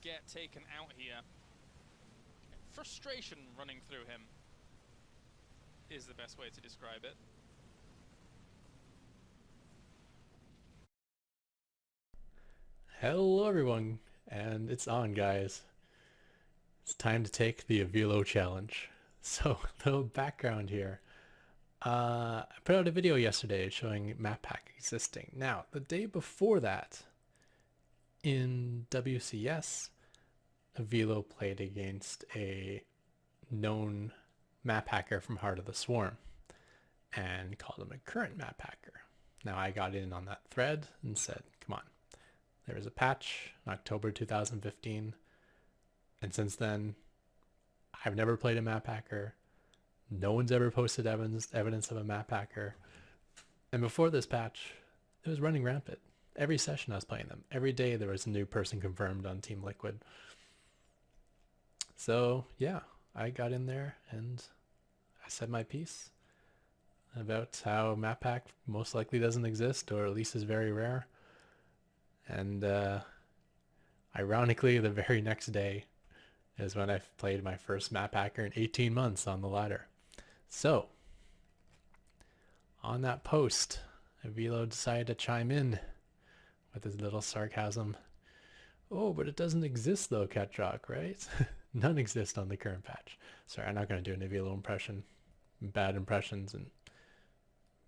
get taken out here. Frustration running through him is the best way to describe it. Hello everyone, and it's on guys. It's time to take the Avilo challenge. So, little background here. I put out a video yesterday showing Maphack existing. Now, the day before that, in WCS, Avilo played against a known map hacker from Heart of the Swarm and called him a current map hacker. Now, I got in on that thread and said, come on, there was a patch in October 2015. And since then, I've never played a map hacker. No one's ever posted evidence of a map hacker. And before this patch, it was running rampant. Every session I was playing them. Every day there was a new person confirmed on Team Liquid. So yeah, I got in there and I said my piece about how map hack most likely doesn't exist, or at least is very rare. And ironically, the very next day is when I played my first map hacker in 18 months on the ladder. So, on that post, Avilo decided to chime in with his little sarcasm. Oh, but it doesn't exist though, Ketroc, right? None exist on the current patch. Sorry, I'm not going to do an Avilo impression. Bad impressions, and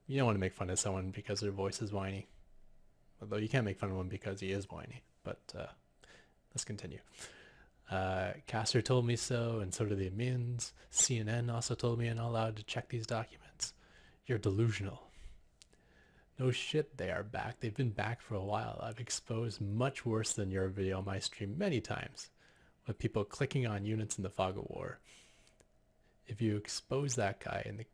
you don't want to make fun of someone because their voice is whiny. Although you can't make fun of him because he is whiny. But let's continue. Caster told me so, and so did the admins. CNN also told me I'm not allowed to check these documents. You're delusional. No shit, they are back. They've been back for a while. I've exposed much worse than your video on my stream many times, with people clicking on units in the fog of war. If you expose that guy in the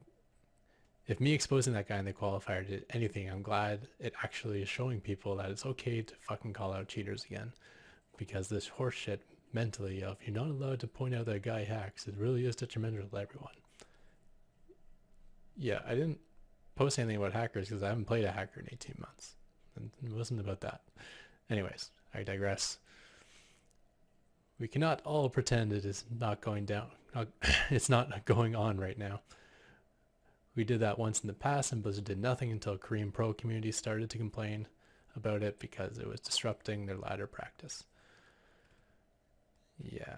If me exposing that guy in the qualifier did anything, I'm glad it actually is showing people that it's okay to fucking call out cheaters again. Because this horseshit mentally of you're not allowed to point out that guy hacks, it really is detrimental to everyone. Yeah, I didn't post anything about hackers because I haven't played a hacker in 18 months. And it wasn't about that. Anyways, I digress. We cannot all pretend it is not going down. It's not going on right now. We did that once in the past, and Blizzard did nothing until Korean pro community started to complain about it because it was disrupting their ladder practice. Yeah,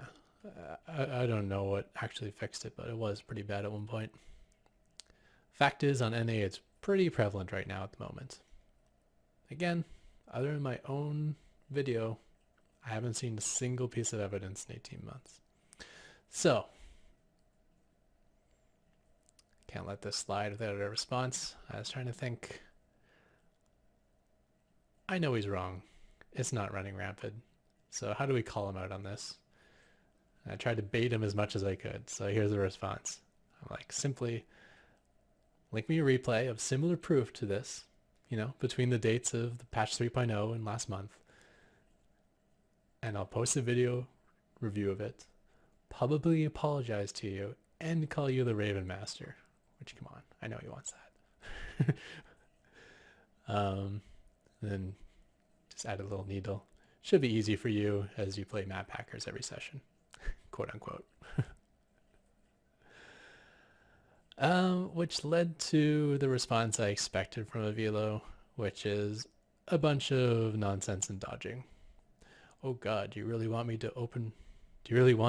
I don't know what actually fixed it, but it was pretty bad at one point. Fact is, on NA, it's pretty prevalent right now at the moment. Again, other than my own video, I haven't seen a single piece of evidence in 18 months. So, can't let this slide without a response. I was trying to think. I know he's wrong. It's not running rampant. So how do we call him out on this? And I tried to bait him as much as I could. So here's the response. I'm like, simply link me a replay of similar proof to this, between the dates of the patch 3.0 and last month. And I'll post a video review of it, publicly apologize to you, and call you the Raven Master. Which, come on, I know he wants that. Then just add a little needle. Should be easy for you as you play map hackers every session, quote unquote. Which led to the response I expected from Avilo, which is a bunch of nonsense and dodging. Oh god, do you really want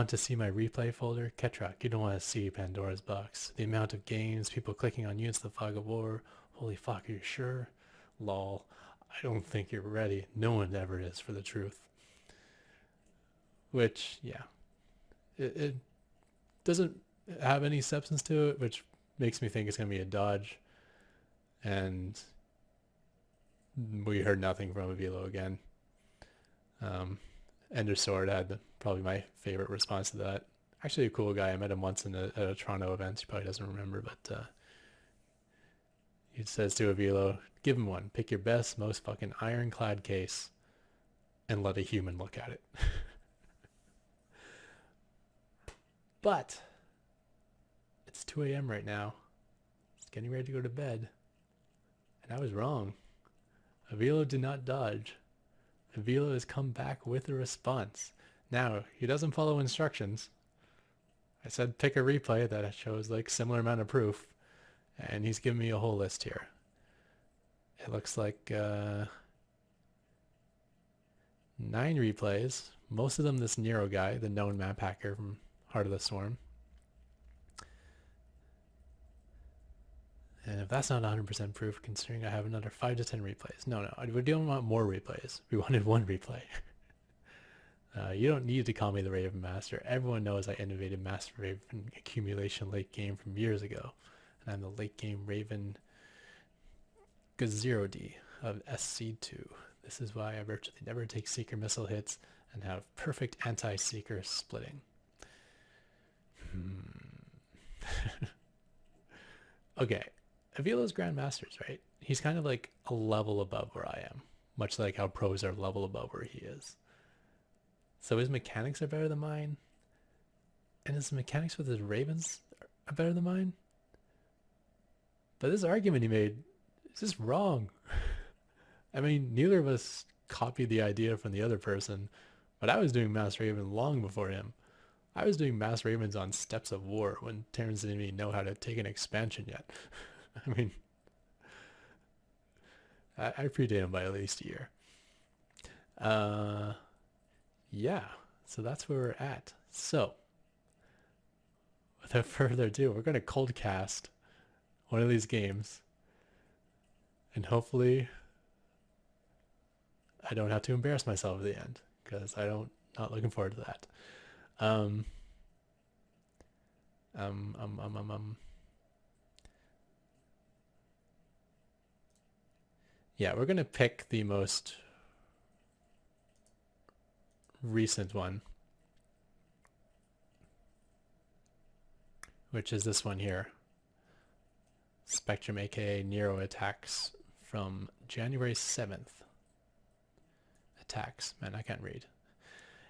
to see my replay folder? Ketroc, you don't want to see Pandora's box. The amount of games, people clicking on units, the fog of war. Holy fuck, are you sure? Lol. I don't think you're ready. No one ever is for the truth. Which, yeah. It doesn't have any substance to it, which makes me think it's going to be a dodge. And we heard nothing from Avilo again. Ender Sword had probably my favorite response to that. Actually a cool guy. I met him once at a Toronto event. He probably doesn't remember, but he says to Avilo, give him one. Pick your best, most fucking ironclad case and let a human look at it. But it's 2 a.m. right now. It's getting ready to go to bed. And I was wrong. Avilo did not dodge. Avilo has come back with a response. Now, he doesn't follow instructions. I said pick a replay that shows like similar amount of proof, and he's giving me a whole list here. It looks like 9 replays, most of them this Nero guy, the known map hacker from Heart of the Storm. And if that's not 100% proof, considering I have another 5 to 10 replays. No, we don't want more replays. We wanted 1 replay. You don't need to call me the Raven Master. Everyone knows I innovated Master Raven accumulation late game from years ago. And I'm the late game Raven G0D of SC2. This is why I virtually never take Seeker missile hits and have perfect anti-Seeker splitting. Okay, Avilo's Grandmasters, right? He's kind of like a level above where I am, much like how pros are a level above where he is. So his mechanics are better than mine, and his mechanics with his Ravens are better than mine. But this argument he made is just wrong. I mean, neither of us copied the idea from the other person, but I was doing Mass Raven long before him. I was doing Mass Ravens on Steps of War when Terrence didn't even know how to take an expansion yet. I mean, I predate him by at least a year. Yeah, so that's where we're at. So, without further ado, we're going to cold cast one of these games, and hopefully I don't have to embarrass myself at the end, because not looking forward to that. Yeah, we're gonna pick the most recent one, which is this one here. Spectrum aka Nero attacks from January 7th. Attacks, man, I can't read.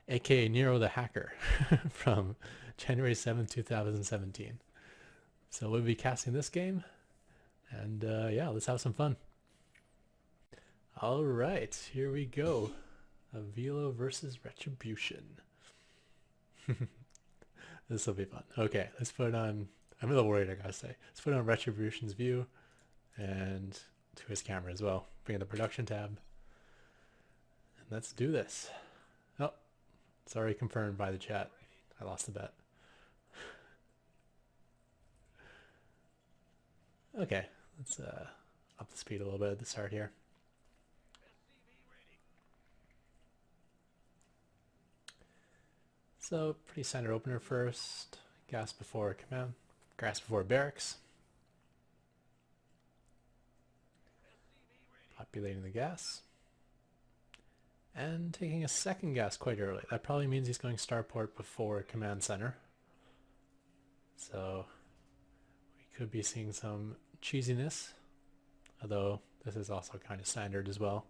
Aka Nero the Hacker from January 7th, 2017. So we'll be casting this game, and yeah, let's have some fun. All right, here we go. Avilo versus Retribution. This will be fun. Okay, let's put on, I'm a little worried, I gotta say. Let's put on Retribution's view and to his camera as well. Bring in the production tab. And let's do this. Oh, it's already confirmed by the chat. I lost the bet. Okay, let's up the speed a little bit at the start here. So pretty standard opener first. Gas before command. Gas before barracks. Populating the gas. And taking a second gas quite early. That probably means he's going starport before command center. So we could be seeing some cheesiness. Although this is also kind of standard as well.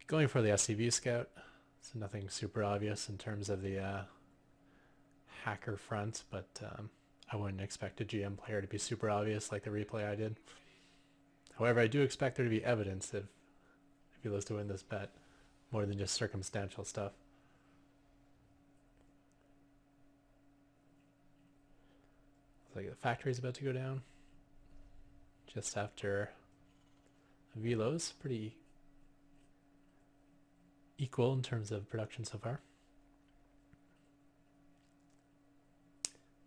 Going for the SCV scout, so nothing super obvious in terms of the hacker front, but I wouldn't expect a GM player to be super obvious like the replay I did. However, I do expect there to be evidence if he was to win this bet, more than just circumstantial stuff. Looks like the factory's about to go down just after Avilo's. Pretty equal in terms of production so far.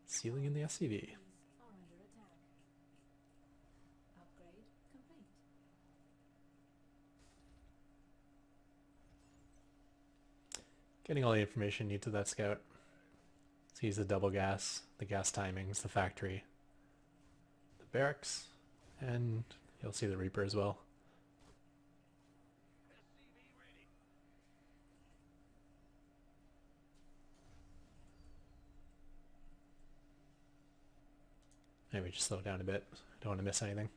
Sealing in the SCV. Getting all the information you need to that scout. Sees the double gas, the gas timings, the factory, the barracks, and you'll see the Reaper as well. Maybe just slow down a bit. Don't want to miss anything.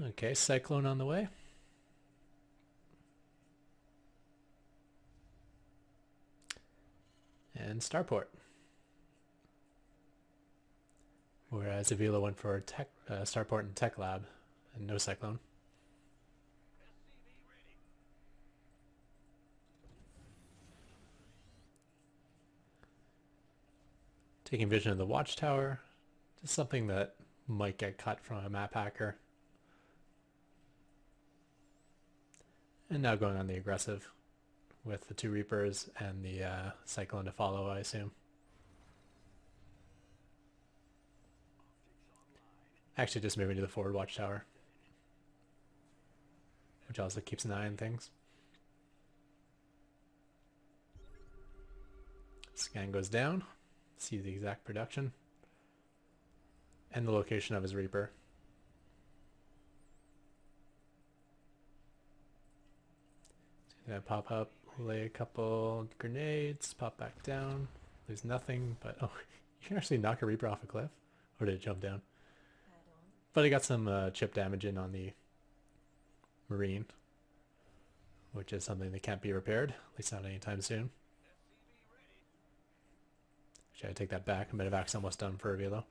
Okay, Cyclone on the way. And Starport. Whereas Avilo went for Starport and Tech Lab and no Cyclone. Taking vision of the watchtower. Just something that might get cut from a map hacker. And now going on the aggressive with the 2 Reapers and the Cyclone to follow, I assume. Actually just moving to the forward watchtower, which also keeps an eye on things. Scan goes down, see the exact production, and the location of his Reaper. Gonna pop up, lay a couple grenades, pop back down. There's nothing, but oh, you can actually knock a Reaper off a cliff, or did it jump down? But I got some chip damage in on the Marine, which is something that can't be repaired, at least not anytime soon. Should I take that back? Medevac's almost done for Avilo.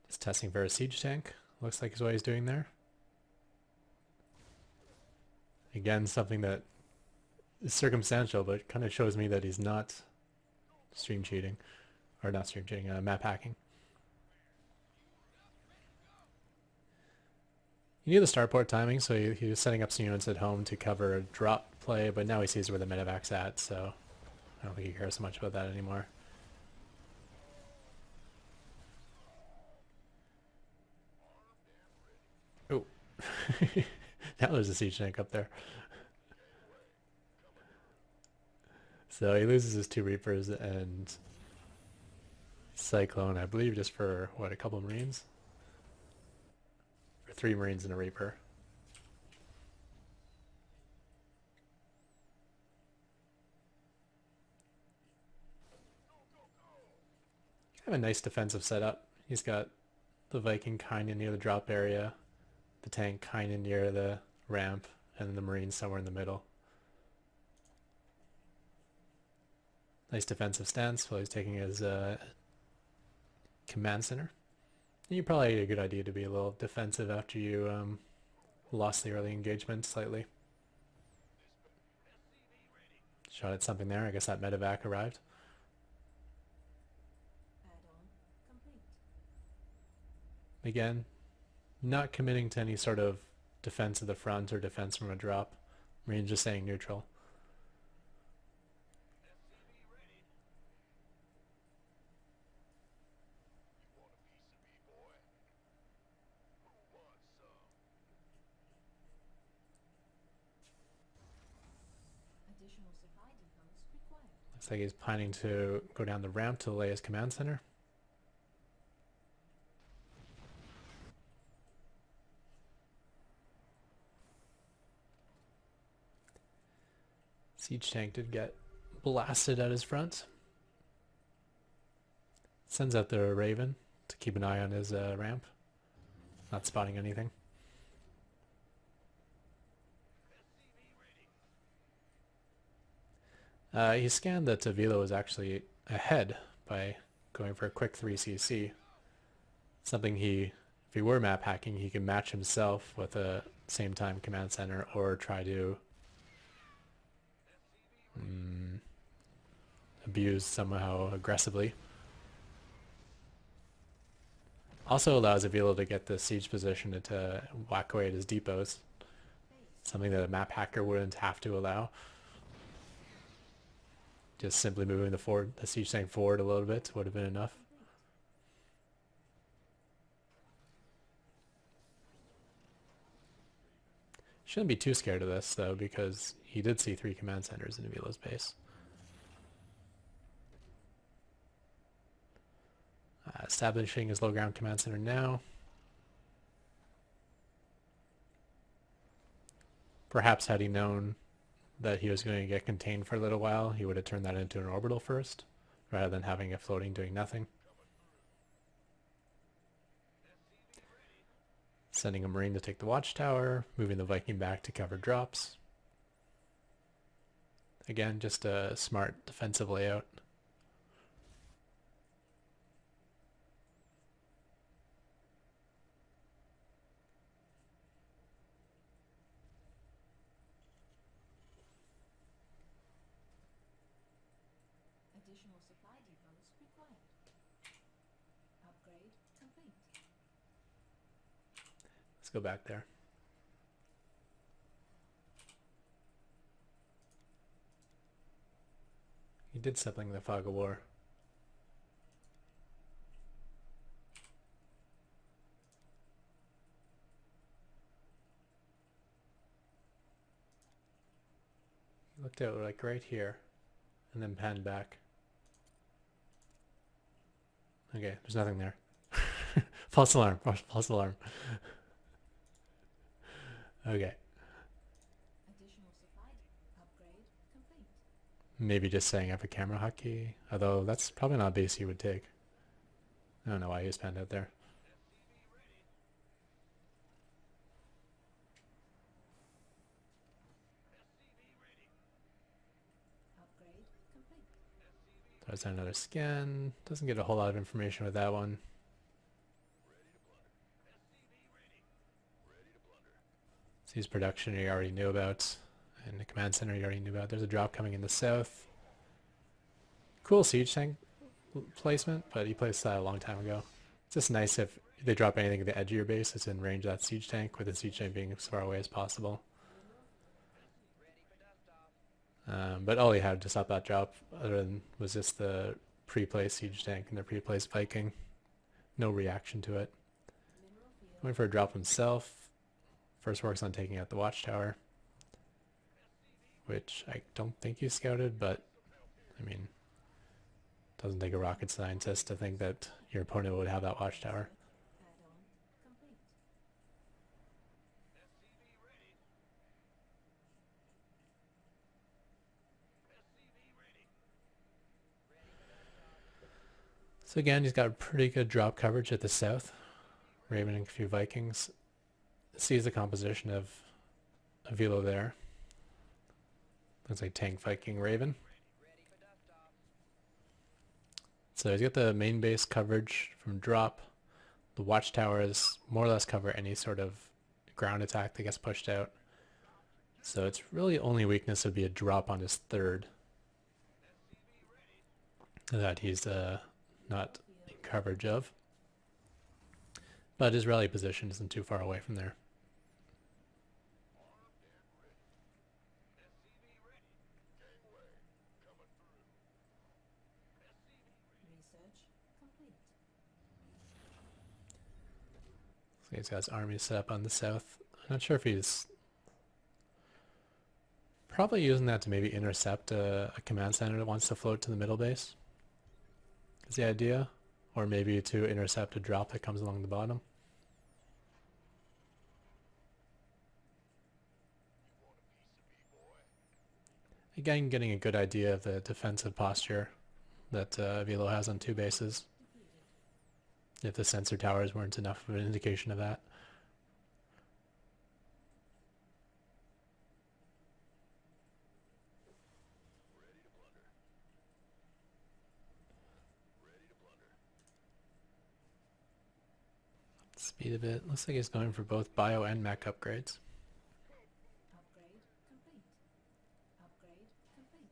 Just testing for a siege tank. Looks like is what he's doing there. Again, something that is circumstantial, but kind of shows me that he's not stream cheating. Or not stream cheating, map hacking. He knew the starport timing, so he was setting up some units at home to cover a drop play, but now he sees where the medevac's at, so I don't think he cares so much about that anymore. Oh. Now there's a siege tank up there. So he loses his 2 Reapers and Cyclone, I believe, just for, what, a couple Marines? Or 3 Marines and a Reaper. Kind of a nice defensive setup. He's got the Viking kind of near the drop area, the tank kind of near the ramp, and then the Marines somewhere in the middle. Nice defensive stance while he's taking his command center. And you probably a good idea to be a little defensive after you lost the early engagement slightly. Shot at something there. I guess that medevac arrived. Again, not committing to any sort of defense of the front or defense from a drop. Marines just staying neutral. Looks like he's planning to go down the ramp to lay his command center. Siege tank did get blasted at his front. Sends out the Raven to keep an eye on his ramp. Not spotting anything. He scanned that Avilo was actually ahead by going for a quick 3cc. Something if he were map hacking, he could match himself with a same time command center or try to abuse somehow aggressively. Also allows Avilo to get the siege position to whack away at his depots. Something that a map hacker wouldn't have to allow. Just simply moving the siege tank forward a little bit would have been enough. Shouldn't be too scared of this though, because he did see 3 command centers in Avilo's base. Establishing his low ground command center now. Perhaps had he known that he was going to get contained for a little while, he would have turned that into an orbital first, rather than having it floating doing nothing. Sending a Marine to take the watchtower, moving the Viking back to cover drops. Again, just a smart defensive layout. Additional supply depots required. Upgrade complete. Let's go back there. He did something in the fog of war. He looked out like right here and then panned back. Okay, there's nothing there. False alarm, false alarm. Okay. Additional supply upgrade complete. Maybe just setting up a camera hotkey, although that's probably not a base he would take. I don't know why he was panned out there. Upgrade complete. There's another scan. Doesn't get a whole lot of information with that one. Sees production you already knew about, and the command center you already knew about. There's a drop coming in the south. Cool siege tank placement, but he placed that a long time ago. It's just nice if they drop anything at the edge of your base, it's in range of that siege tank, with the siege tank being as far away as possible. But all he had to stop that drop other than was just the pre-placed siege tank and the pre-placed Viking. No reaction to it. Waiting for a drop himself. First works on taking out the watchtower, which I don't think you scouted, but I mean, doesn't take a rocket scientist to think that your opponent would have that watchtower. Add-on complete. So again, he's got pretty good drop coverage at the south. Raven and a few Vikings. Sees the composition of Avilo there. Looks like tank Viking Raven. So he's got the main base coverage from drop. The watchtowers more or less cover any sort of ground attack that gets pushed out. So it's really only weakness would be a drop on his third that he's not in coverage of. But his rally position isn't too far away from there. Research complete. So he's got his army set up on the south. I'm not sure if he's probably using that to maybe intercept a command center that wants to float to the middle base. Is the idea. Or maybe to intercept a drop that comes along the bottom. Again, getting a good idea of the defensive posture that Avilo has on two bases. If the sensor towers weren't enough of an indication of that. Speed a bit. Looks like he's going for both bio and mech upgrades. Upgrade complete. Upgrade complete.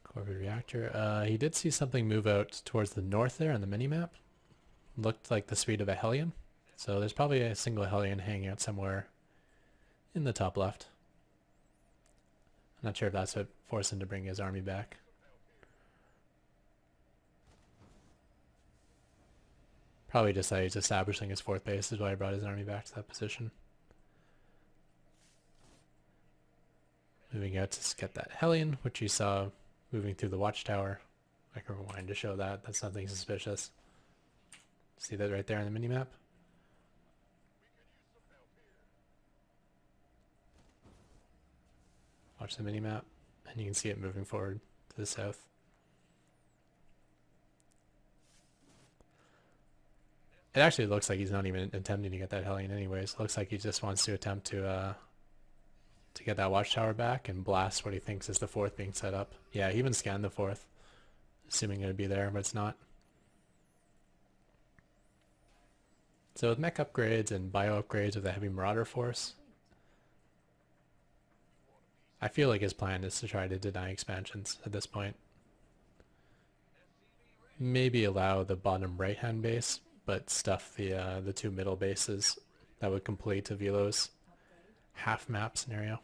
Corvid reactor. He did see something move out towards the north there on the minimap. Looked like the speed of a Hellion. So there's probably a single Hellion hanging out somewhere in the top left. I'm not sure if that's what forced him to bring his army back. Probably just that he's establishing his fourth base is why he brought his army back to that position. Moving out to get that Hellion, which you saw moving through the watchtower. I can rewind to show that. That's nothing suspicious. See that right there on the minimap? Watch the minimap, and you can see it moving forward to the south. It actually looks like he's not even attempting to get that Hellion anyways. Looks like he just wants to attempt to to get that watchtower back and blast what he thinks is the fourth being set up. Yeah, he even scanned the fourth, assuming it would be there, but it's not. So with mech upgrades and bio upgrades with a heavy marauder force, I feel like his plan is to try to deny expansions at this point. Maybe allow the bottom right hand base, but stuff the two middle bases that would complete Avilo's half map scenario.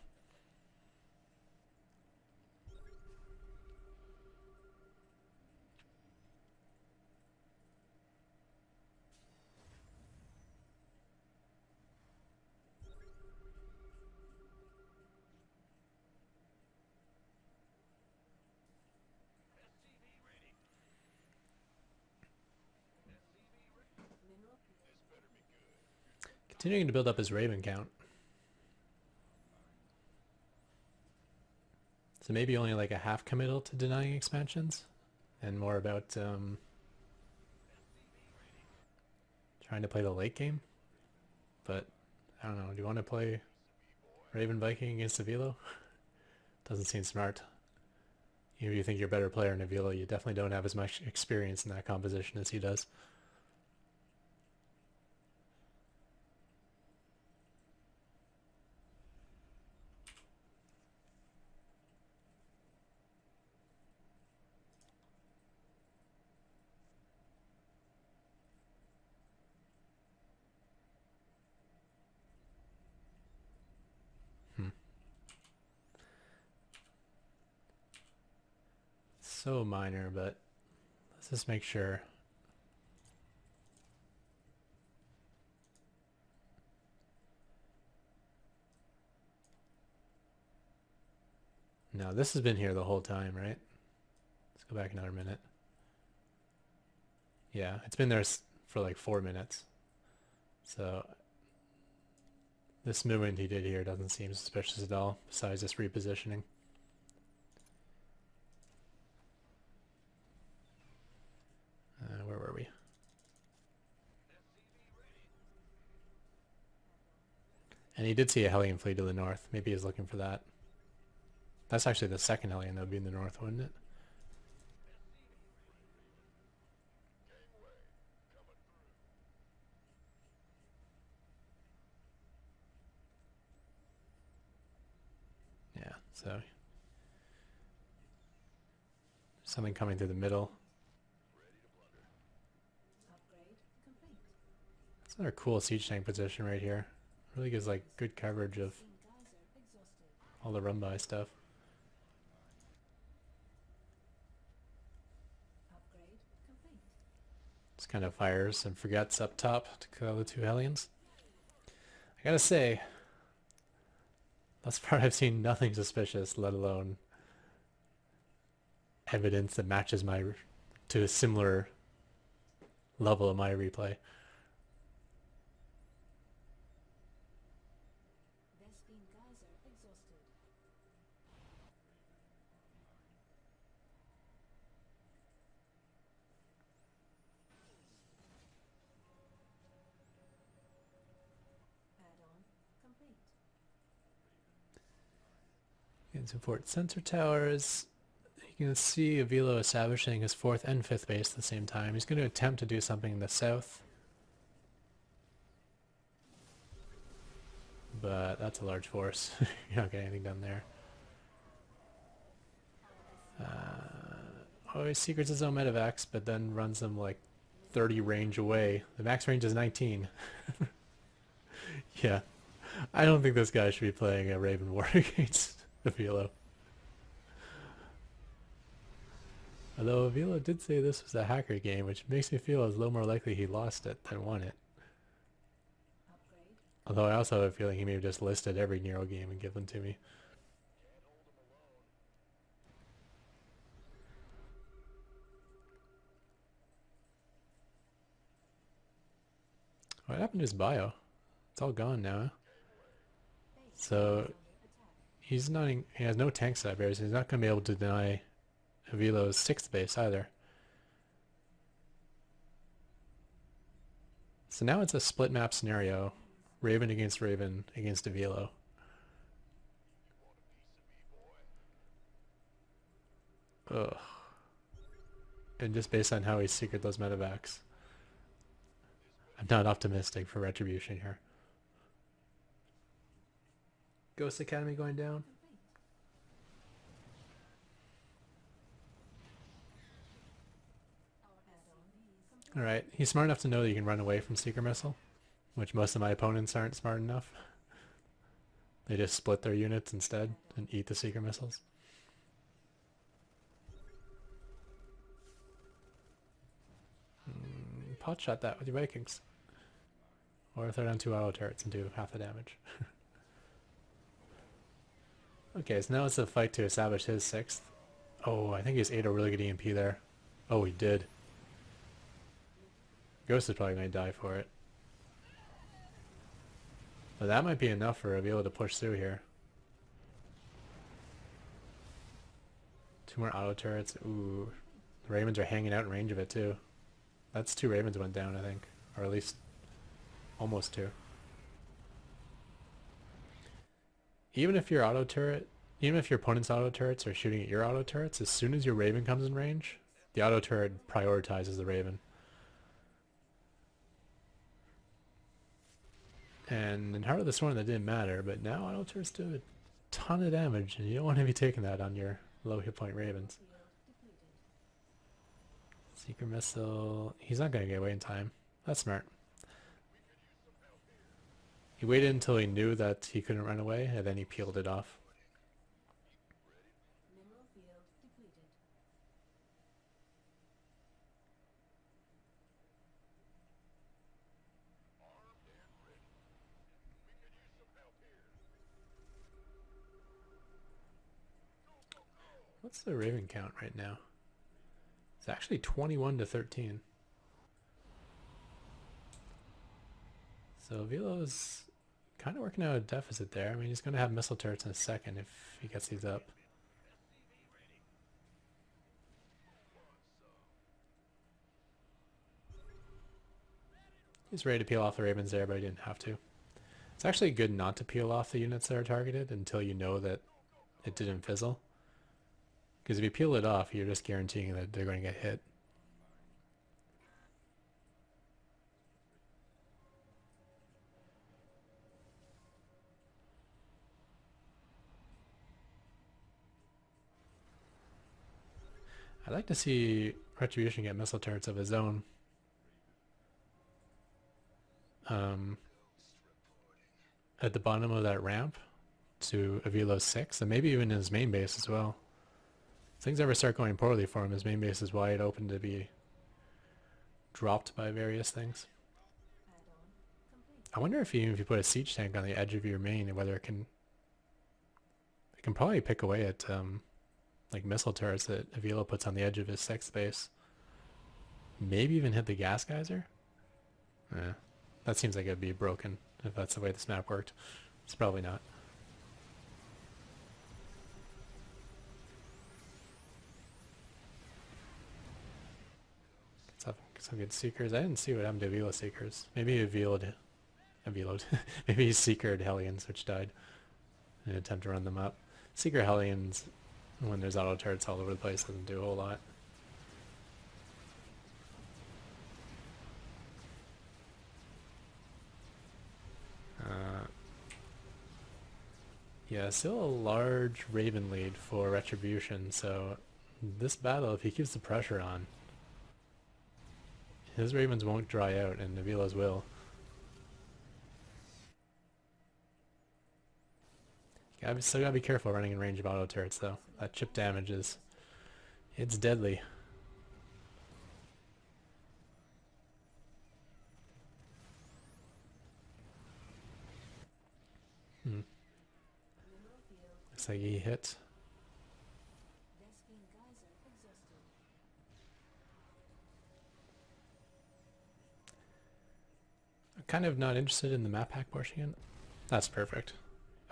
Continuing to build up his Raven count. So maybe only like a half committal to denying expansions, and more about trying to play the late game. But I don't know, do you want to play Raven Viking against Avilo? Doesn't seem smart. Even if you think you're a better player in Avilo, you definitely don't have as much experience in that composition as he does. So minor, but let's just make sure. No, this has been here the whole time, right? Let's go back another minute. Yeah, it's been there for like 4 minutes. So this movement he did here doesn't seem suspicious at all, besides just repositioning. Where were we? And he did see a Hellion fleet to the north. Maybe he's looking for that. That's actually the second Hellion that would be in the north, wouldn't it? Yeah, so something coming through the middle. That's another cool siege tank position right here. Really gives like good coverage of all the run by stuff. Just kind of fires and forgets up top to kill the two Hellions. I gotta say, thus far I've seen nothing suspicious, let alone evidence that matches my to a similar level of my replay. And support sensor towers. You can see Avilo establishing his 4th and 5th base at the same time. He's going to attempt to do something in the south. But that's a large force. You're not getting anything done there. Oh, he secrets his own medevacs, but then runs them like 30 range away. The max range is 19. Yeah. I don't think this guy should be playing a Raven War against Avilo. Although Avilo did say this was a hacker game, which makes me feel as though more likely he lost it than won it. Although I also have a feeling he may have just listed every Nero game and given them to me. What happened to his bio? It's all gone now. So he's not. He has no tank side barriers. He's not going to be able to deny Avilo's 6th base either. So now it's a split map scenario. Raven against Avilo. Ugh. And just based on how he secret those medevacs, I'm not optimistic for Retribution here. Ghost Academy going down. Alright, he's smart enough to know that you can run away from Seeker Missile, which most of my opponents aren't smart enough. They just split their units instead and eat the Seeker Missiles. Pot shot that with your Vikings. Or throw down 2 auto turrets and do half the damage. Okay, so now it's a fight to establish his 6th. Oh, I think he's ate a really good EMP there. Oh, he did. Ghost is probably going to die for it. But that might be enough for Avilo to push through here. 2 more auto turrets. Ooh. The Ravens are hanging out in range of it too. That's 2 Ravens went down, I think. Or at least almost 2. Even if your opponent's auto turrets are shooting at your auto turrets, as soon as your Raven comes in range, the auto turret prioritizes the Raven. And in Heart of the Storm that didn't matter, but now auto turrets do a ton of damage, and you don't want to be taking that on your low hit point Ravens. Seeker Missile, he's not going to get away in time. That's smart. He waited until he knew that he couldn't run away, and then he peeled it off. What's the Raven count right now? It's actually 21 to 13. So Avilo's kind of working out a deficit there. I mean, he's going to have missile turrets in a second if he gets these up. He's ready to peel off the Ravens there, but he didn't have to. It's actually good not to peel off the units that are targeted until you know that it didn't fizzle. Because if you peel it off, you're just guaranteeing that they're going to get hit. I'd like to see Retribution get missile turrets of his own. At the bottom of that ramp to Avilo's 6, and maybe even his main base as well. If things ever start going poorly for him, his main base is wide open to be dropped by various things. I wonder if even if you put a siege tank on the edge of your main, whether it can probably pick away at like missile turrets that Avilo puts on the edge of his 6th base. Maybe even hit the gas geyser? That seems like it'd be broken if that's the way this map worked. It's probably not. Some good Seekers. I didn't see what happened to Avilo Seekers. Maybe Avilo'd. Maybe he Seekered Hellions, which died in an attempt to run them up. Seeker Hellions, when there's auto turrets all over the place, doesn't do a whole lot. Yeah, still a large Raven lead for Retribution, so this battle, if he keeps the pressure on, his Ravens won't dry out, and Avilo's will. Still gotta be careful running in range of auto turrets, though. That chip damage it's deadly. Looks like he hit. I'm kind of not interested in the Maphack portion yet. That's perfect.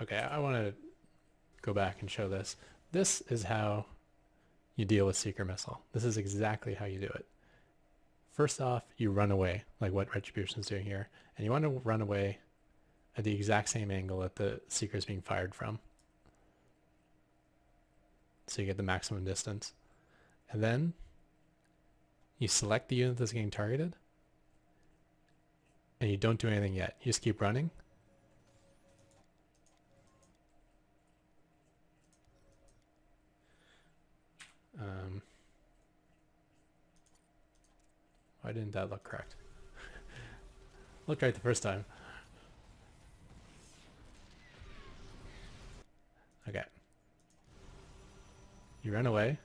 Okay, I want to go back and show this. This is how you deal with Seeker Missile. This is exactly how you do it. First off, you run away, like what Retribution's doing here. And you want to run away at the exact same angle that the Seeker's being fired from. So you get the maximum distance. And then you select the unit that's getting targeted, and you don't do anything yet. You just keep running. Why didn't that look correct? Looked right the first time. Okay. You run away.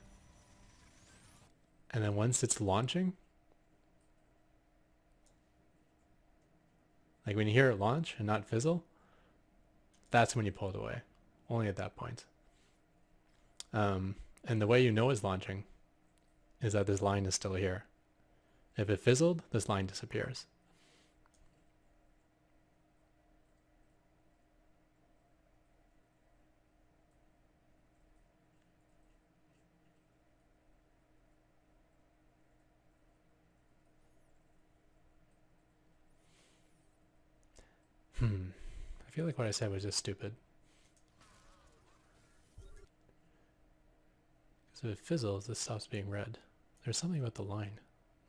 And then once it's launching, like when you hear it launch and not fizzle, that's when you pull it away. Only at that point. And the way you know it's launching is that this line is still here. If it fizzled, this line disappears. I feel like what I said was just stupid. So if it fizzles, this stops being red. There's something about the line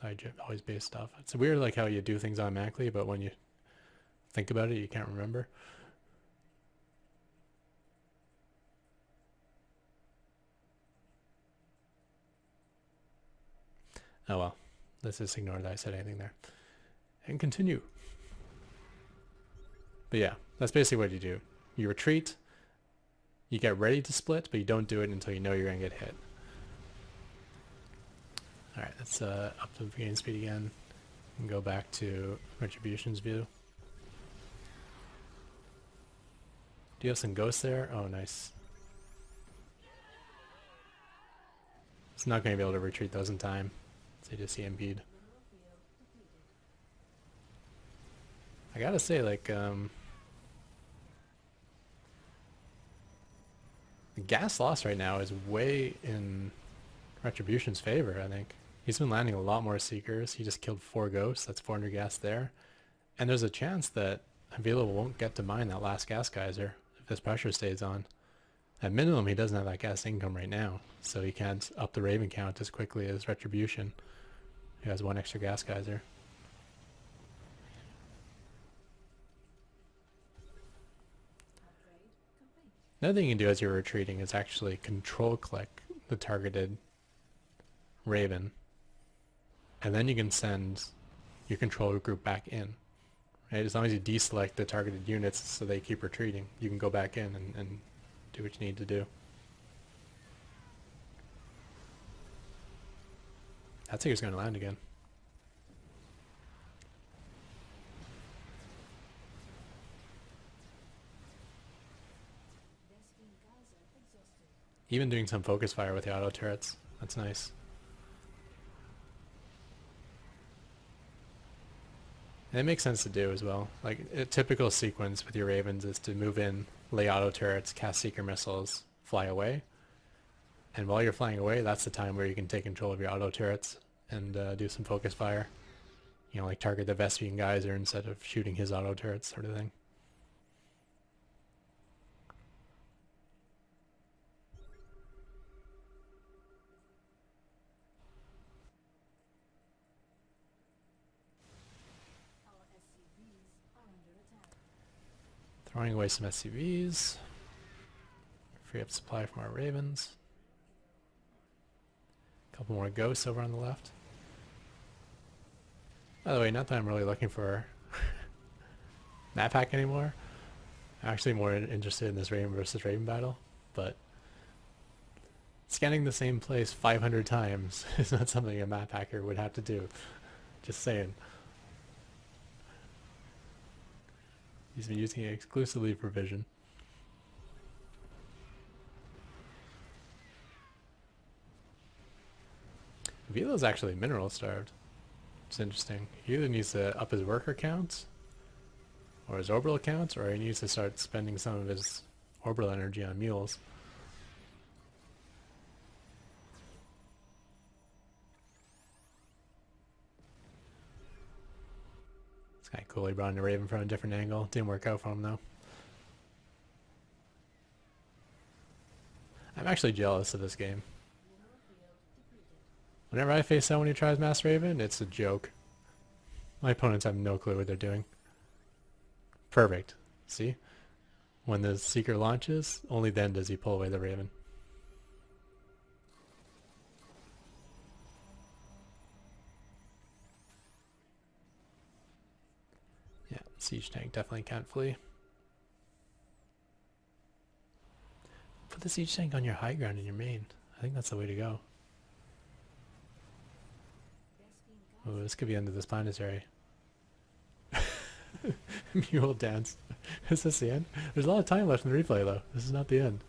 that I always base stuff. It's weird like how you do things automatically, but when you think about it, you can't remember. Oh well, let's just ignore that I said anything there. And continue. But yeah, that's basically what you do. You retreat, you get ready to split, but you don't do it until you know you're going to get hit. Alright, let's up the gain speed again and go back to Retribution's view. Do you have some ghosts there? Oh, nice. It's not going to be able to retreat those in time, so you just EMP'd. I gotta say, like, the gas loss right now is way in Retribution's favor, I think. He's been landing a lot more Seekers. He just killed 4 ghosts. That's 400 gas there. And there's a chance that Avilo won't get to mine that last gas geyser if this pressure stays on. At minimum, he doesn't have that gas income right now, so he can't up the Raven count as quickly as Retribution, who has 1 extra gas geyser. Another thing you can do as you're retreating is actually control click the targeted Raven, and then you can send your control group back in. Right? As long as you deselect the targeted units so they keep retreating, you can go back in and do what you need to do. That Seeker's going to land again. Even doing some focus fire with the auto turrets. That's nice. And it makes sense to do as well. Like, a typical sequence with your Ravens is to move in, lay auto turrets, cast Seeker missiles, fly away. And while you're flying away, that's the time where you can take control of your auto turrets and do some focus fire. You know, like target the Vespian Geyser instead of shooting his auto turrets, sort of thing. Throwing away some SCVs. Free up supply from our Ravens. A couple more ghosts over on the left. By the way, not that I'm really looking for Maphack anymore. I'm actually more interested in this Raven versus Raven battle, but scanning the same place 500 times is not something a Maphacker would have to do. Just saying. He's been using it exclusively for vision. Avilo's actually mineral starved. It's interesting. He either needs to up his worker counts, or his orbital counts, or he needs to start spending some of his orbital energy on mules. It's kind of cool he brought in a Raven from a different angle. Didn't work out for him though. I'm actually jealous of this game. Whenever I face someone who tries Mass Raven, it's a joke. My opponents have no clue what they're doing. Perfect. See? When the Seeker launches, only then does he pull away the Raven. Yeah, Siege Tank definitely can't flee. Put the Siege Tank on your high ground in your main. I think that's the way to go. Oh, this could be end of this planetary. Mule dance. Is this the end? There's a lot of time left in the replay though. This is not the end.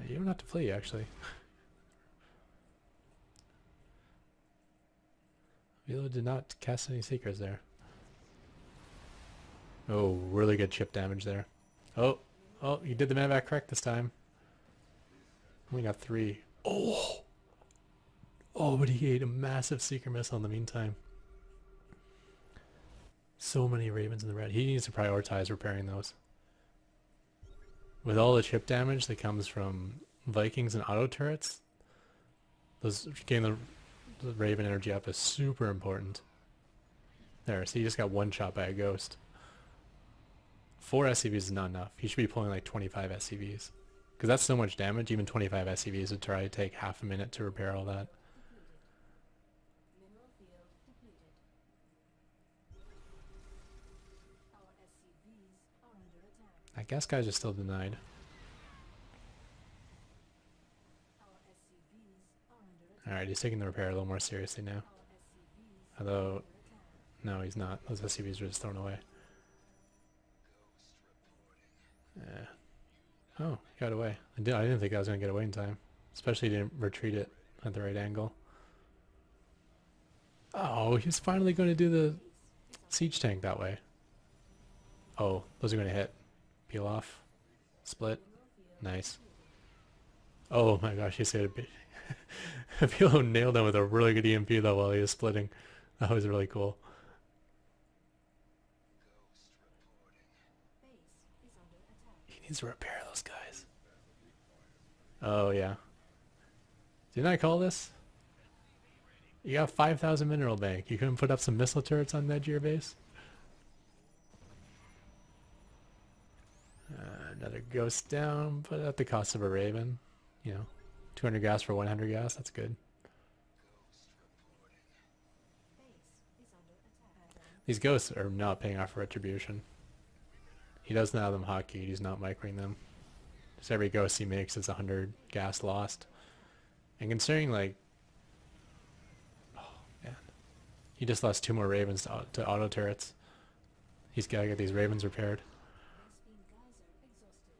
You don't have to flee actually. Avilo did not cast any Seekers there. Oh, really good chip damage there. Oh, you did the Maphack correct this time. Only got 3. Oh! Oh, but he ate a massive Seeker missile in the meantime. So many Ravens in the red. He needs to prioritize repairing those. With all the chip damage that comes from Vikings and auto turrets, those getting the Raven energy up is super important. There, so he just got one shot by a ghost. 4 SCVs is not enough. He should be pulling like 25 SCVs. Because that's so much damage, even 25 SCVs would try to take half a minute to repair all that. Mineral field depleted. Our SCVs are under attack. I guess guys are still denied. Our SCVs are under attack. Alright, he's taking the repair a little more seriously now. Our SCVs are Although, under attack. no, he's not. Those SCVs are just thrown away. Yeah. Oh, he got away. I didn't think I was going to get away in time. Especially didn't retreat it at the right angle. Oh, he's finally going to do the siege tank that way. Oh, those are going to hit. Peel off. Split. Nice. Oh my gosh, he's going to be... Avilo nailed him with a really good EMP though while he was splitting. That was really cool. Base is under attack. He needs to repair those guys. Oh yeah. Didn't I call this? You got 5,000 mineral bank. You couldn't put up some missile turrets on the edge of your base? Another ghost down, but at the cost of a Raven. You know, 200 gas for 100 gas. That's good. Base is under attack. These ghosts are not paying off for retribution. He doesn't have them hotkeyed. He's not microing them. Just every ghost he makes is 100 gas lost. And considering like, oh man, he just lost 2 more Ravens to auto turrets. He's gotta get these Ravens repaired. Base geyser exhausted.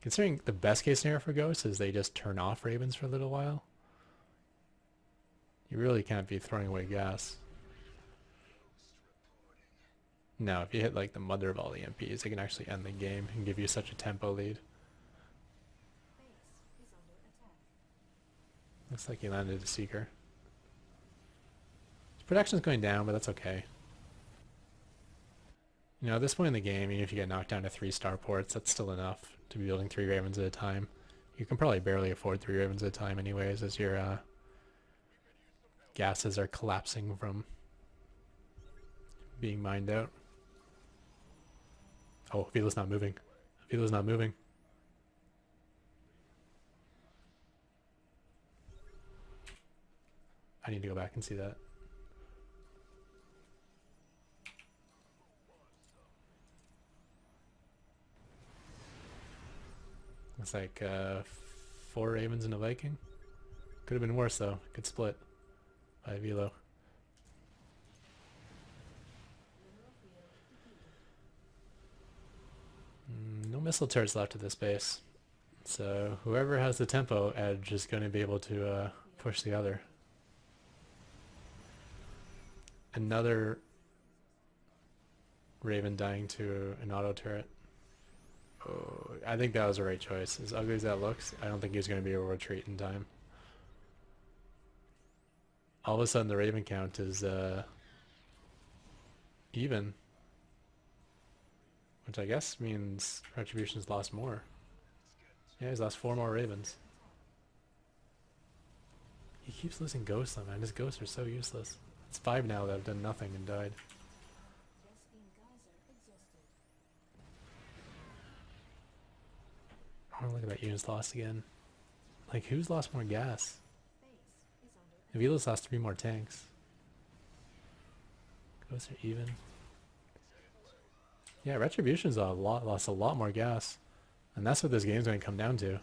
Considering the best case scenario for ghosts is they just turn off Ravens for a little while. You really can't be throwing away gas. No, if you hit like the mother of all EMPs, it can actually end the game and give you such a tempo lead. Base is under attack. Looks like he landed a Seeker. His production's going down, but that's okay. You know, at this point in the game, even if you get knocked down to 3 starports, that's still enough to be building 3 Ravens at a time. You can probably barely afford 3 Ravens at a time anyways, as your gases are collapsing from being mined out. Oh, Avilo's not moving. Avilo's not moving. I need to go back and see that. Looks like 4 Ravens and a Viking. Could have been worse though. Good split by Avilo. Mineral field depleted. No missile turrets left at this base. So whoever has the tempo edge is going to be able to push the other. Another Raven dying to an auto turret. Oh, I think that was the right choice. As ugly as that looks, I don't think he's going to be able to retreat in time. All of a sudden the Raven count is even. Which I guess means Retribution's lost more. Yeah, he's lost 4 more Ravens. He keeps losing ghosts though, man. His ghosts are so useless. It's 5 now that have done nothing and died. Oh, look at that unit's lost again. Like, who's lost more gas? Avilo's lost 3 more tanks. Ghosts are even. Yeah, Retribution's lost a lot more gas. And that's what this game's going to come down to.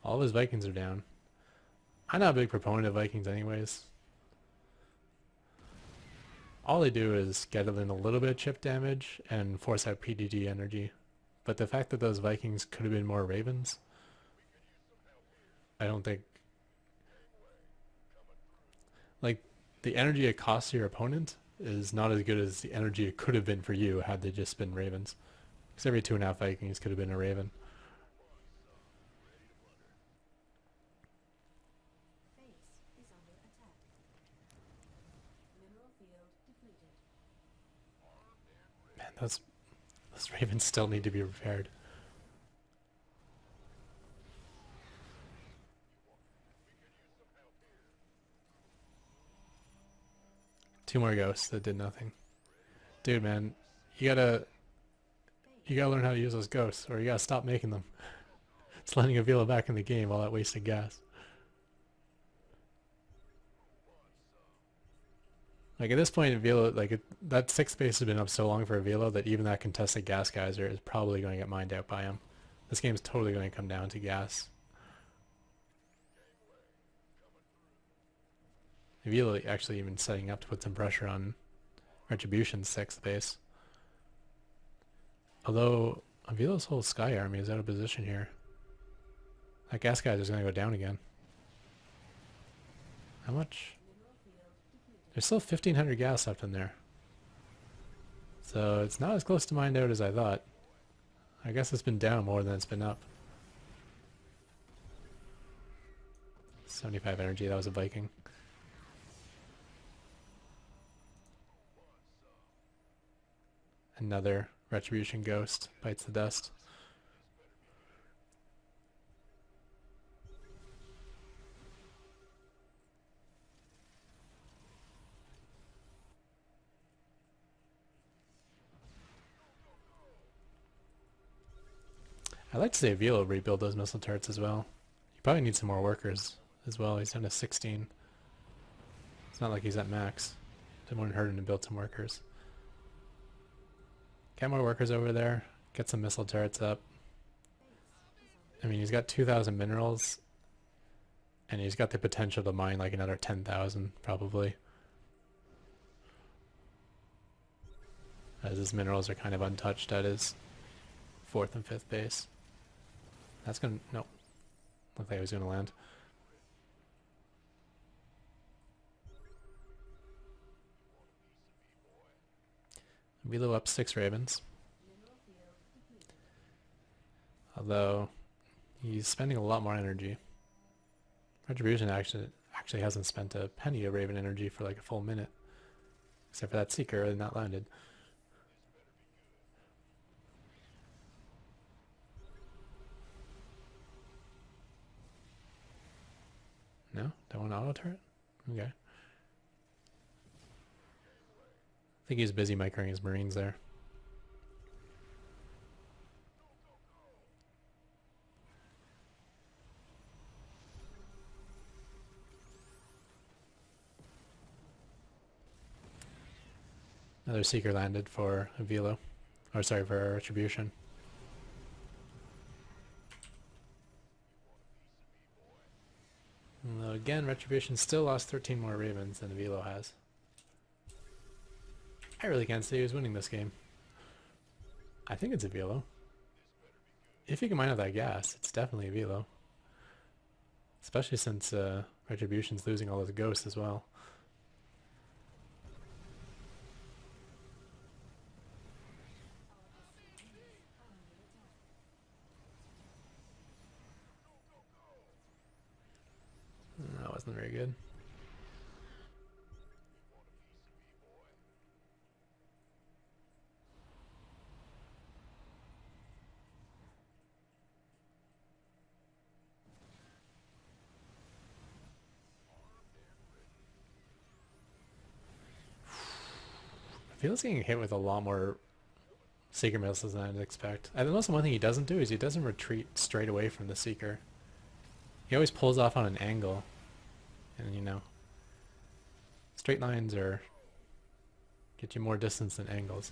All of his Vikings are down. I'm not a big proponent of Vikings anyways. All they do is get in a little bit of chip damage and force out PDD energy. But the fact that those Vikings could have been more Ravens, I don't think... Like, the energy it costs your opponent is not as good as the energy it could have been for you had they just been Ravens. Because every 2.5 Vikings could have been a Raven. Man, those Ravens still need to be repaired. Two more ghosts that did nothing. Dude, man, you gotta learn how to use those ghosts, or you gotta stop making them. It's letting Avilo back in the game, all that wasted gas. Like, at this point, Avilo, like, that 6th base has been up so long for Avilo that even that contested gas geyser is probably going to get mined out by him. This game's totally going to come down to gas. Avilo actually even setting up to put some pressure on Retribution's 6th base. Although, Avilo's whole Sky Army is out of position here. That gas geyser's going to go down again. How much? There's still 1,500 gas left in there. So it's not as close to mined out as I thought. I guess it's been down more than it's been up. 75 energy, that was a Viking. Another Retribution Ghost bites the dust. I'd like to see Avilo rebuild those missile turrets as well. You probably need some more workers as well. He's down to 16. It's not like he's at max. It wouldn't hurt him to build some workers. Get more workers over there. Get some missile turrets up. I mean, he's got 2,000 minerals. And he's got the potential to mine like another 10,000 probably. As his minerals are kind of untouched at his 4th and 5th base. That's gonna... no. Looked like it was gonna land. Avilo up 6 Ravens. Although, he's spending a lot more energy. Retribution actually hasn't spent a penny of Raven energy for like a full minute. Except for that Seeker that not landed. No? Don't want auto turret? Okay. I think he's busy microing his Marines there. Another Seeker landed for Avilo. Or sorry, for Retribution. Although again, Retribution still lost 13 more Ravens than Avilo has. I really can't say who's winning this game. I think it's Avilo. If you can mine out that gas, it's definitely Avilo. Especially since Retribution's losing all those ghosts as well. That wasn't very good. Avilo's getting hit with a lot more Seeker missiles than I'd expect. And the most one thing he doesn't do is he doesn't retreat straight away from the Seeker. He always pulls off on an angle. And you know, straight lines are get you more distance than angles.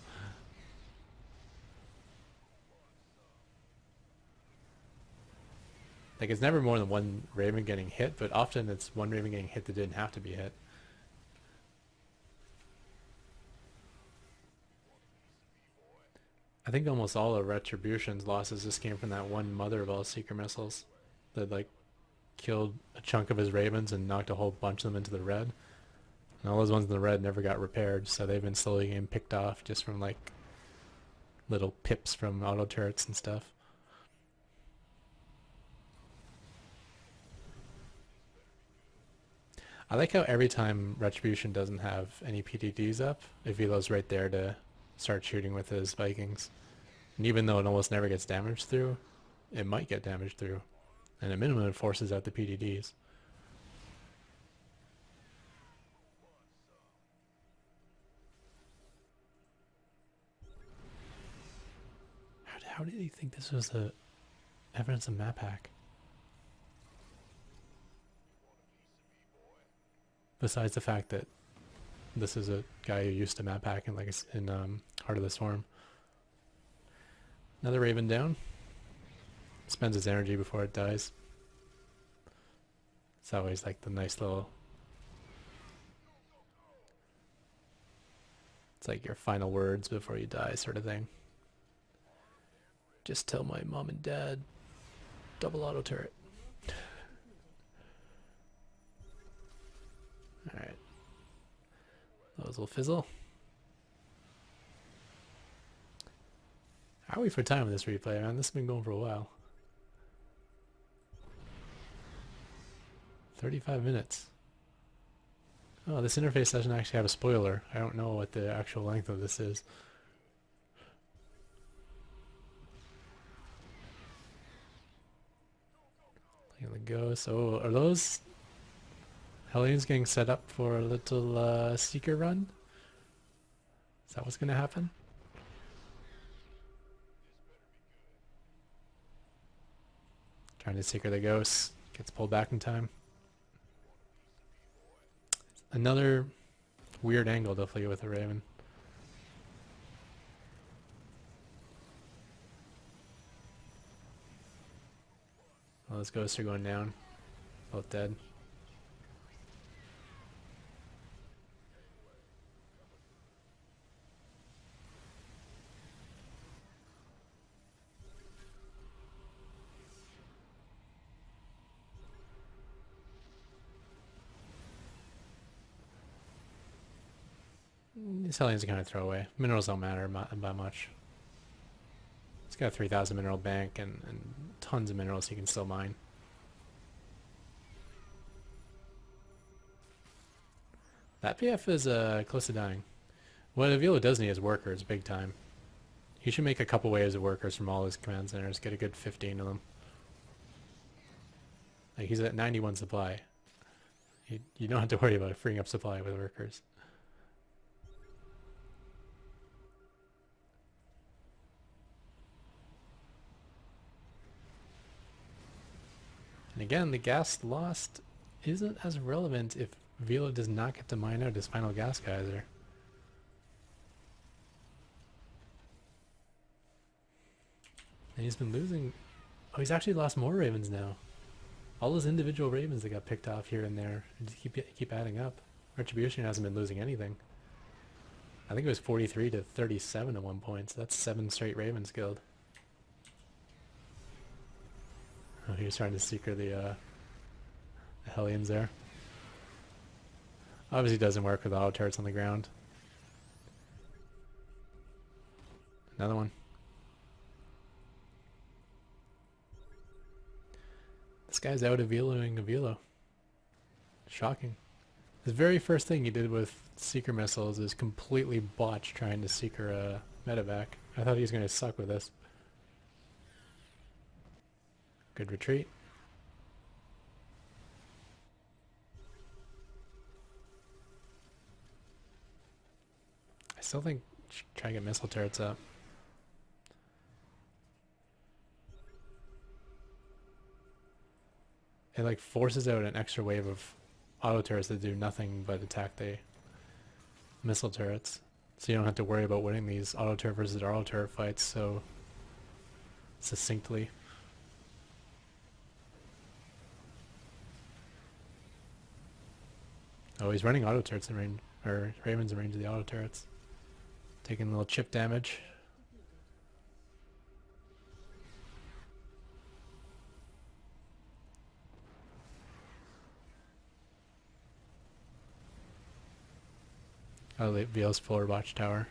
Like it's never more than one Raven getting hit, but often it's one Raven getting hit that didn't have to be hit. I think almost all of Retribution's losses just came from that one mother of all Seeker missiles that like killed a chunk of his Ravens and knocked a whole bunch of them into the red. And all those ones in the red never got repaired, so they've been slowly getting picked off just from like little pips from auto turrets and stuff. I like how every time Retribution doesn't have any PTDs up, Avilo's right there to start shooting with his Vikings. And even though it almost never gets damaged through, it might get damaged through. And at minimum it forces out the PTDs. How did he think this was the evidence of Maphack? Besides the fact that this is a guy who used to Maphack in like in Heart of the Storm. Another Raven down. Spends its energy before it dies. It's always like the nice little... It's like your final words before you die sort of thing. Just tell my mom and dad. Double auto turret. Alright. Those will fizzle. How are we for time with this replay, man? This has been going for a while. 35 minutes. Oh, this interface doesn't actually have a spoiler. I don't know what the actual length of this is. Look at the ghosts. Oh, are those Hellions getting set up for a little Seeker run? Is that what's going to happen? Trying to Seeker the ghosts. Gets pulled back in time. Another weird angle to play with a Raven. All those ghosts are going down. Both dead. These Hellions are kind of throwaway. Minerals don't matter by much. It's got a 3,000 mineral bank and tons of minerals you can still mine. That PF is close to dying. What Avilo does need is workers, big time. He should make a couple waves of workers from all his command centers, get a good 15 of them. Like he's at 91 supply. You don't have to worry about freeing up supply with workers. And again, the gas lost isn't as relevant if Avilo does not get to mine out his final gas geyser. And he's been losing... Oh, he's actually lost more Ravens now. All those individual Ravens that got picked off here and there just keep adding up. Retribution hasn't been losing anything. I think it was 43 to 37 at one point, so that's 7 straight Ravens killed. Oh, he was trying to Seeker the Hellions there. Obviously doesn't work with auto turrets on the ground. Another one. This guy's out Aviloing Avilo. Shocking. The very first thing he did with Seeker missiles is completely botch trying to Seeker a medevac. I thought he was going to suck with this. Good retreat. I still think try to get missile turrets up. It like forces out an extra wave of auto turrets that do nothing but attack the missile turrets. So you don't have to worry about winning these auto turret versus auto turret fights so succinctly. Oh, he's running auto turrets in range, or Raven's in range of the auto turrets. Taking a little chip damage. Oh, Velo's forward watchtower.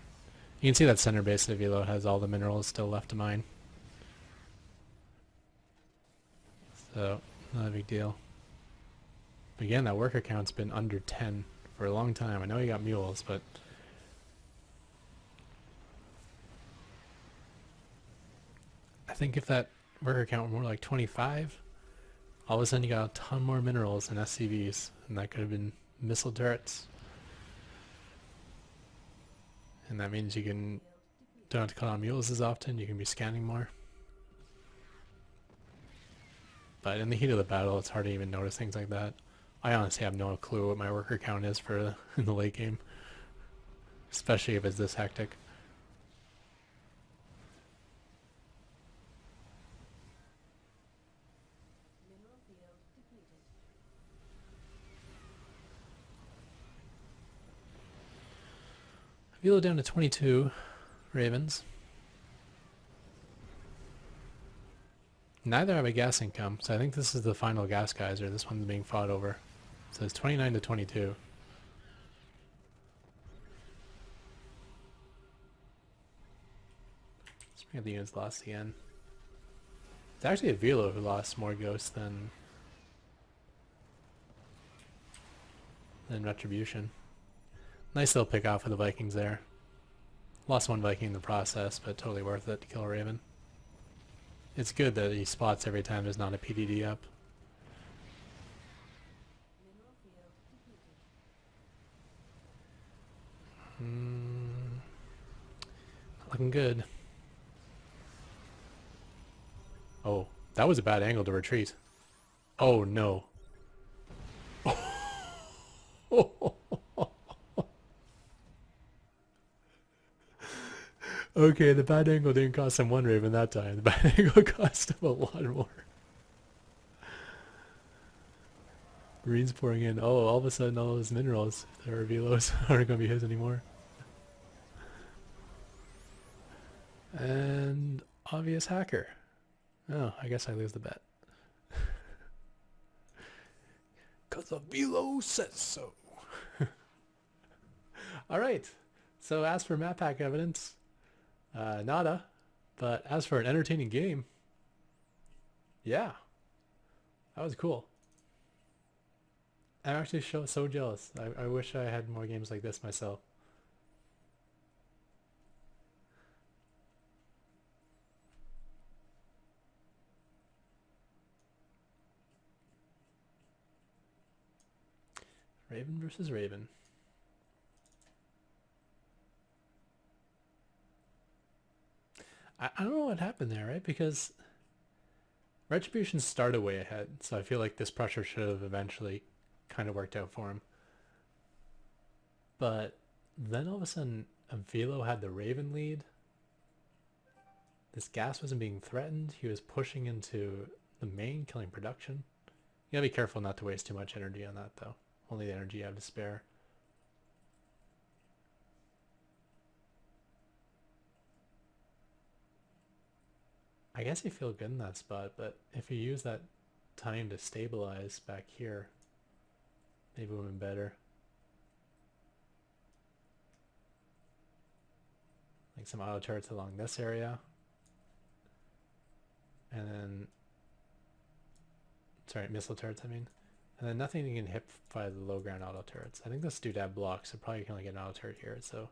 You can see that center base of Velo has all the minerals still left to mine. So, not a big deal. But again, that worker count's been under 10 for a long time. I know he got mules, but... I think if that worker count were more like 25, all of a sudden you got a ton more minerals and SCVs, and that could have been missile turrets. And that means you don't have to cut on mules as often, you can be scanning more. But in the heat of the battle, it's hard to even notice things like that. I honestly have no clue what my worker count is for in the late game. Especially if it's this hectic. Mineral field depleted. Velo down to 22 Ravens. Neither have a gas income, so I think this is the final gas geyser. This one's being fought over. So it's 29 to 22. Let's bring up the units lost again. It's actually a Velo who lost more ghosts than Retribution. Nice little pick off for the Vikings there. Lost one Viking in the process, but totally worth it to kill a Raven. It's good that he spots every time there's not a PDD up. Mineral field depleted. Not looking good. Oh, that was a bad angle to retreat. Oh no. Okay, the bad angle didn't cost him one Raven that time. The bad angle cost him a lot more. Marines pouring in. Oh, all of a sudden all those minerals, if there are Velos, aren't going to be his anymore. And obvious hacker. Oh, I guess I lose the bet. Because the Velo says so. Alright, so as for Maphack evidence, nada. But as for an entertaining game, yeah, that was cool. I'm actually so jealous. I wish I had more games like this myself. Raven versus Raven. I don't know what happened there, right? Because Retribution started way ahead, so I feel like this pressure should have eventually kind of worked out for him. But then all of a sudden, Avilo had the Raven lead. This gas wasn't being threatened. He was pushing into the main, killing production. You gotta be careful not to waste too much energy on that, though. Only the energy you have to spare. I guess you feel good in that spot, but if you use that time to stabilize back here, maybe it would have been better. Like some auto turrets along this area. And then, sorry, missile turrets I mean. And then nothing you can hit by the low ground auto turrets. I think this doodad blocks, so probably you can only get an auto turret here, so.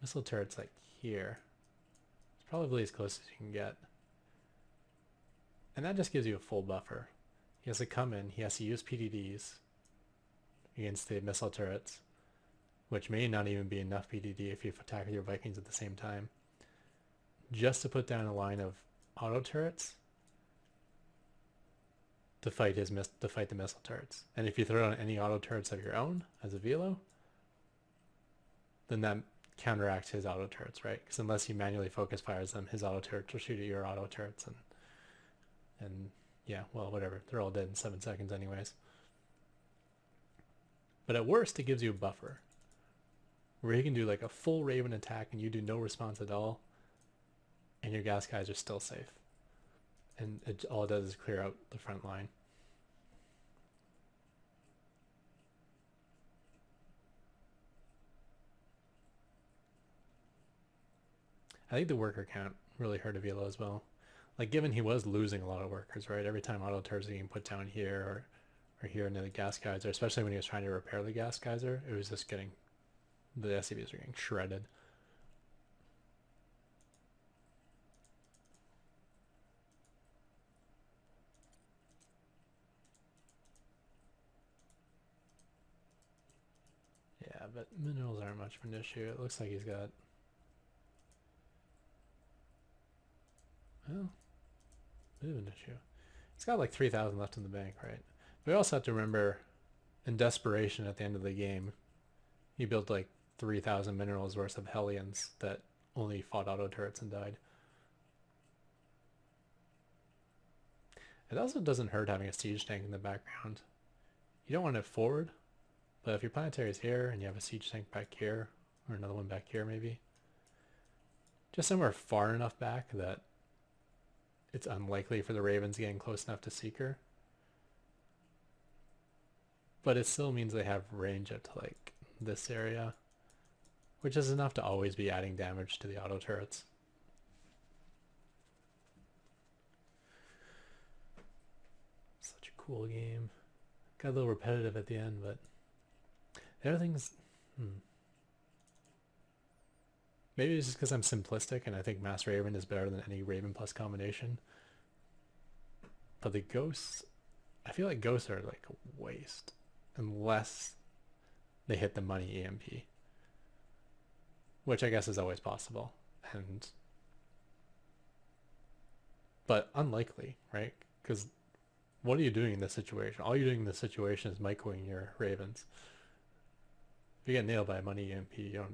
Missile turrets like here. It's probably as close as you can get. And that just gives you a full buffer. He has to come in, he has to use PDDs against the missile turrets. which may not even be enough PDD if you attack your Vikings at the same time, just to put down a line of auto turrets to fight the missile turrets. And if you throw down any auto turrets of your own as a Avilo, then that counteracts his auto turrets, right? Because unless he manually focus fires them, his auto turrets will shoot at your auto turrets, and yeah, well, whatever. They're all dead in 7 seconds anyways. But at worst, it gives you a buffer where he can do like a full Raven attack and you do no response at all, and your gas guys are still safe. And all it does is clear out the front line. I think the worker count really hurt Avilo as well. Like, given he was losing a lot of workers, right? Every time auto turrets getting put down here or here near the gas geyser, especially when he was trying to repair the gas geyser, it was just getting, the SCVs were getting shredded. Yeah, but minerals aren't much of an issue. It looks like he's got, well, a bit of an issue. He's got like 3,000 left in the bank, right? But we also have to remember, in desperation at the end of the game, he built like 3,000 minerals worth of Hellions that only fought auto turrets and died. It also doesn't hurt having a siege tank in the background. You don't want it forward, but if your planetary is here and you have a siege tank back here, or another one back here maybe, just somewhere far enough back that it's unlikely for the Ravens getting close enough to Seeker. But it still means they have range up to like this area, which is enough to always be adding damage to the auto turrets. Such a cool game. Got a little repetitive at the end, but the other things, maybe it's just because I'm simplistic and I think Mass Raven is better than any Raven plus combination. But the ghosts, I feel like ghosts are like a waste unless they hit the money EMP, which I guess is always possible, but unlikely, right? Because what are you doing in this situation? All you're doing in this situation is microing your Ravens. If you get nailed by a money EMP, you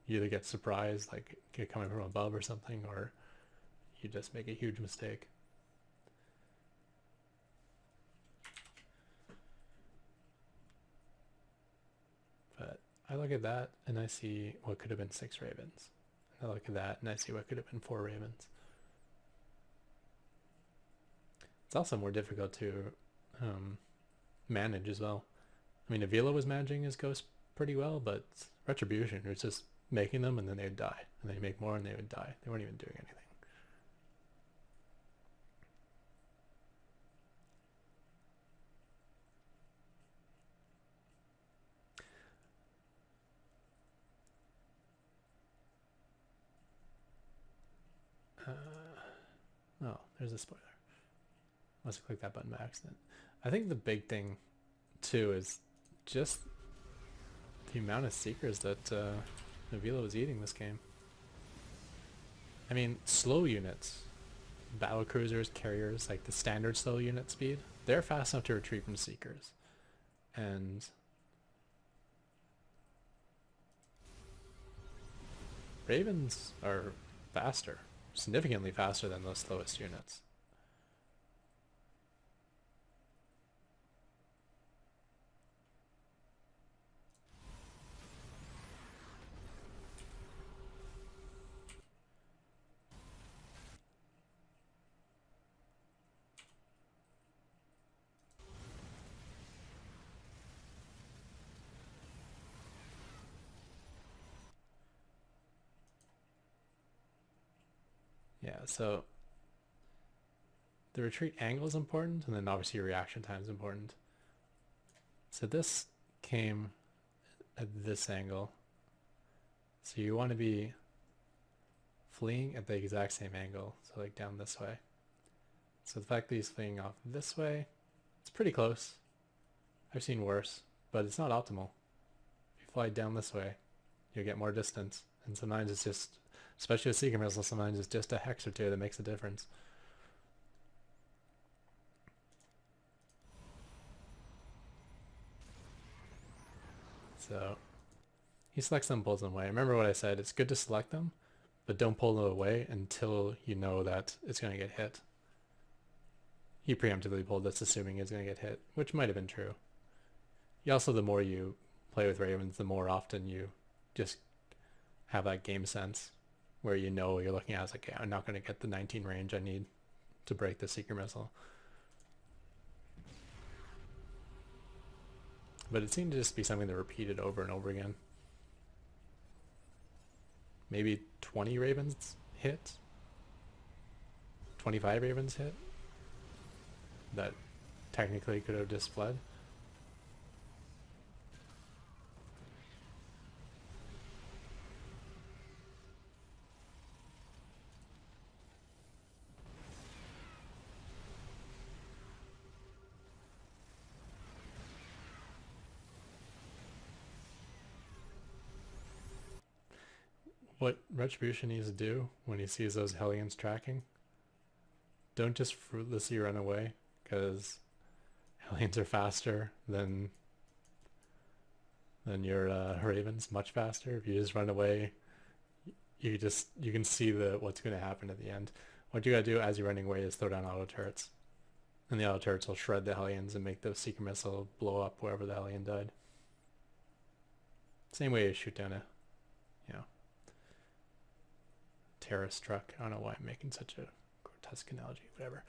either get surprised, like get coming from above or something, or you just make a huge mistake. But I look at that and I see what could have been 6 Ravens. I look at that and I see what could have been 4 Ravens. It's also more difficult to manage as well. I mean, Avilo was managing his ghosts pretty well, but Retribution was just making them and then they would die. And then you make more and they would die. They weren't even doing anything. Oh, there's a spoiler. Must have clicked that button by accident. I think the big thing too is just the amount of Seekers that Avilo was eating this game. I mean, slow units, battle cruisers, carriers, like the standard slow unit speed, they're fast enough to retreat from Seekers. And Ravens are faster, significantly faster than those slowest units. Yeah, so the retreat angle is important, and then obviously your reaction time is important. So this came at this angle. So you want to be fleeing at the exact same angle, so like down this way. So the fact that he's fleeing off this way, it's pretty close. I've seen worse, but it's not optimal. fly down this way. You'll get more distance. And sometimes it's just, especially with Seeker Missile, sometimes it's just a hex or two that makes a difference. So he selects them, pulls them away. Remember what I said, it's good to select them, but don't pull them away until you know that it's going to get hit. He preemptively pulled this assuming it's going to get hit, which might have been true. Also, the more you play with Ravens, the more often you just have that game sense where you know you're looking at it's like, okay, I'm not going to get the 19 range I need to break the Seeker Missile. But it seemed to just be something that repeated over and over again. Maybe 20 Ravens hit? 25 Ravens hit? That technically could have just fled. What Retribution needs to do when he sees those Hellions tracking, don't just fruitlessly run away, because Hellions are faster than your Ravens, much faster. If you just run away, you can see what's going to happen at the end. What you gotta do as you're running away is throw down auto turrets, and the auto turrets will shred the Hellions and make the Seeker Missile blow up wherever the Hellion died. Same way you shoot down a, terrorist truck. I don't know why I'm making such a grotesque analogy, whatever.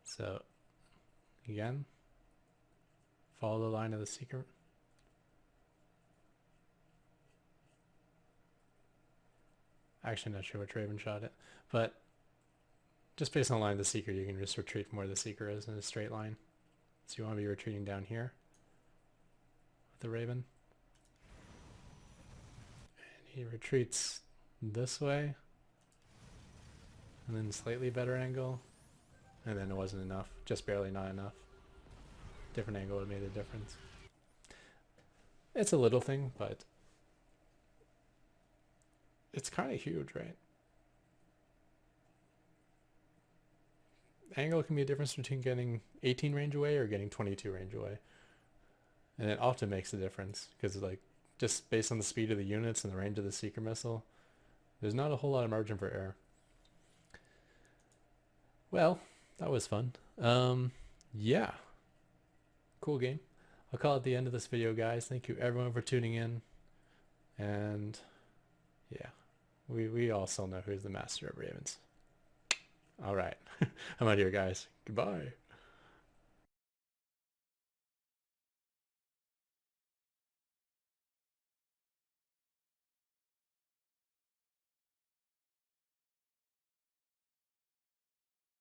So, again, follow the line of the Seeker. Actually, not sure which Raven shot it, but just based on the line of the Seeker, you can just retreat from where the Seeker is in a straight line. So you want to be retreating down here with the Raven. And he retreats this way, and then slightly better angle. And then it wasn't enough, just barely not enough. Different angle would have made a difference. It's a little thing, but it's kind of huge, right? Angle can be a difference between getting 18 range away or getting 22 range away. And it often makes a difference, because like, just based on the speed of the units and the range of the Seeker Missile, there's not a whole lot of margin for error. Well, that was fun. Yeah. Cool game. I'll call it the end of this video, guys. Thank you everyone for tuning in. And yeah, we all still know who's the master of Ravens. All right. I'm out here, guys. Goodbye.